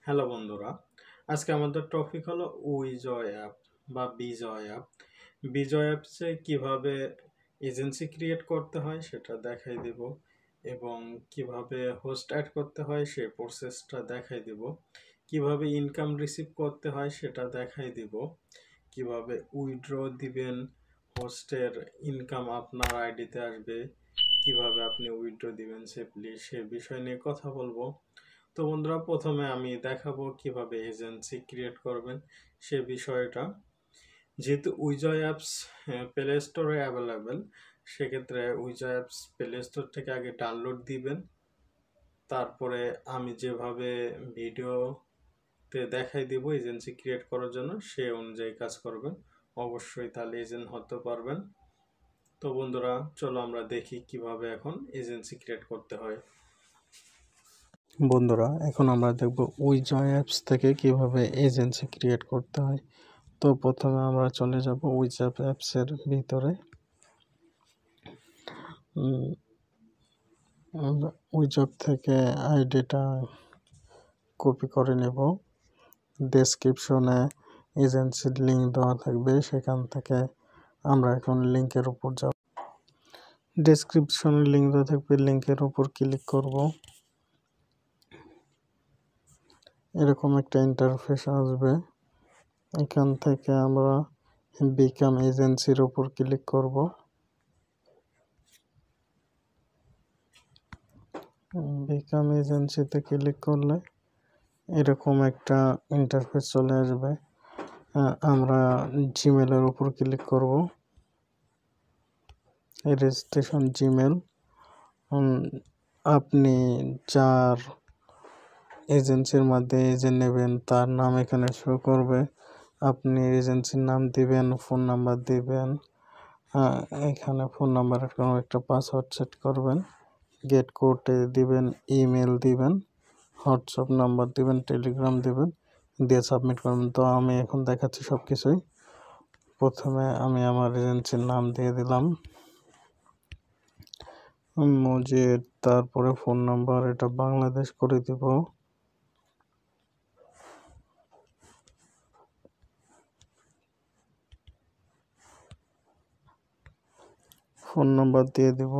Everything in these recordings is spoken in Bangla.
হ্যালো বন্ধুরা, আজকে আমাদের টপিক হলো উইজয় অ্যাপ বা বিজয় অ্যাপ। বিজয় অ্যাপসে কিভাবে এজেন্সি ক্রিয়েট করতে হয় সেটা দেখাই দিব, এবং কিভাবে হোস্ট অ্যাড করতে হয় সেই প্রসেসটা দেখাই দিব, কিভাবে ইনকাম রিসিভ করতে হয় সেটা দেখাই দিব, কিভাবে উইথড্র দিবেন, হোস্টের ইনকাম আপনার আইডিতে আসবে, কিভাবে আপনি উইথড্র দিবেন সেফলি সে বিষয় নিয়ে কথা বলবো। তো বন্ধুরা, প্রথমে আমি দেখাবো কিভাবে এজেন্সি ক্রিয়েট করবেন সে বিষয়টা। যেহেতু উইজয় অ্যাপস প্লে স্টোরে অ্যাভেলেবেল, সেক্ষেত্রে উইজয় অ্যাপস প্লে স্টোর থেকে আগে ডাউনলোড দিবেন। তারপরে আমি যেভাবে ভিডিওতে দেখাই দিব এজেন্সি ক্রিয়েট করার জন্য, সে অনুযায়ী কাজ করবেন, অবশ্যই তাহলে এজেন্ট হতে পারবেন। তো বন্ধুরা, চলো আমরা দেখি কিভাবে এখন এজেন্সি ক্রিয়েট করতে হয়। বন্ধুরা, এখন আমরা দেখব উইজয় অ্যাপস থেকে কিভাবে এজেন্সি ক্রিয়েট করতে হয়। তো প্রথমে আমরা চলে যাব উইজয় অ্যাপসের ভিতরে। উইজয় থেকে আইডিটা কপি করে নেব। ডেসক্রিপশনে এজেন্সির লিঙ্ক দেওয়া থাকবে, সেখান থেকে আমরা এখন লিঙ্কের উপর যাব। ডেসক্রিপশনে লিঙ্ক দেওয়া থাকবে, লিঙ্কের উপর ক্লিক করব। এরকম একটা ইন্টারফেস আসবে। এখান থেকে আমরা বিকাম এজেন্সির উপর ক্লিক করব। বিকাম এজেন্সিতে ক্লিক করলে এরকম একটা ইন্টারফেস চলে আসবে। আমরা জিমেলের উপর ক্লিক করব। রেজিস্ট্রেশন জিমেল, আপনি যার এজেন্সির মধ্যে এজেন্ট নেবেন তার নাম এখানে শো করবে। আপনি এজেন্সির নাম দিবেন, ফোন নাম্বার দিবেন। এখানে ফোন নাম্বারের কোনো একটা পাসওয়ার্ড সেট করবেন। গেট কোডে দিবেন, ইমেল দিবেন, হোয়াটসঅ্যাপ নাম্বার দিবেন, টেলিগ্রাম দিবেন, দিয়ে সাবমিট করবেন। তো আমি এখন দেখাচ্ছি সব কিছুই। প্রথমে আমি আমার এজেন্সির নাম দিয়ে দিলাম মজিদ, তারপরে ফোন নাম্বার এটা বাংলাদেশ করে দিব। ফোন নাম্বার দিয়ে দিব।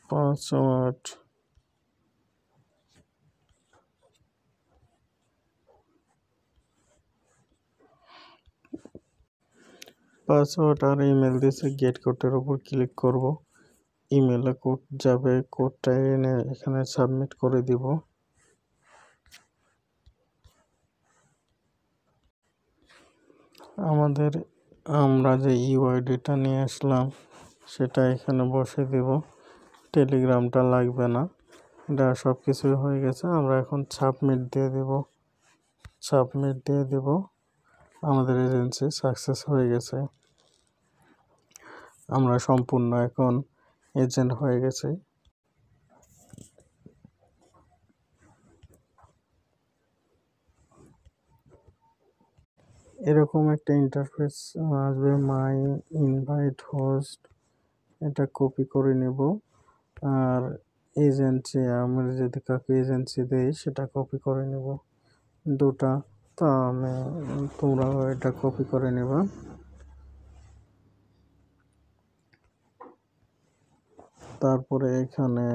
পাসওয়ার্ড আর ইমেল দিয়েছে। গেট কোডের উপর ক্লিক করব। ইমেলে কোড যাবে, কোডটা এনে এখানে সাবমিট করে দিব। আমরা যে ইউআইডিটা নিয়ে আসলাম সেটা এখানে বসে দিব। টেলিগ্রামটা লাগবে না, এটা সব কিছুই হয়ে গেছে। আমরা এখন সাবমিট দিয়ে দেব। আমাদের এজেন্সি সাকসেস হয়ে গেছে, আমরা সম্পূর্ণ এখন এজেন্ট হয়ে গেছে। এরকম একটা ইন্টারফেস আসবে, মাই ইনভাইট হোস্ট, এটা কপি করে নেব। আর এজেন্সি, আমরা যদি কাউকে এজেন্সি দেই সেটা কপি করে নেব, দুটা। তো তোমরাও এটা কপি করে নেবা। তারপরে এখানে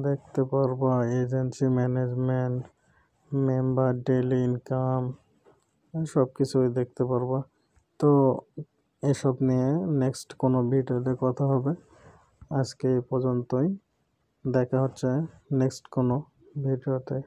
দেখতে পারবা agency management, member, daily income, সব কিছুই দেখতে পারবা। তো এসব নিয়ে নেক্সট কোনো ভিডিওতে কথা হবে। আজকে এই পর্যন্তই, দেখা হচ্ছে নেক্সট কোনো ভিডিওতে।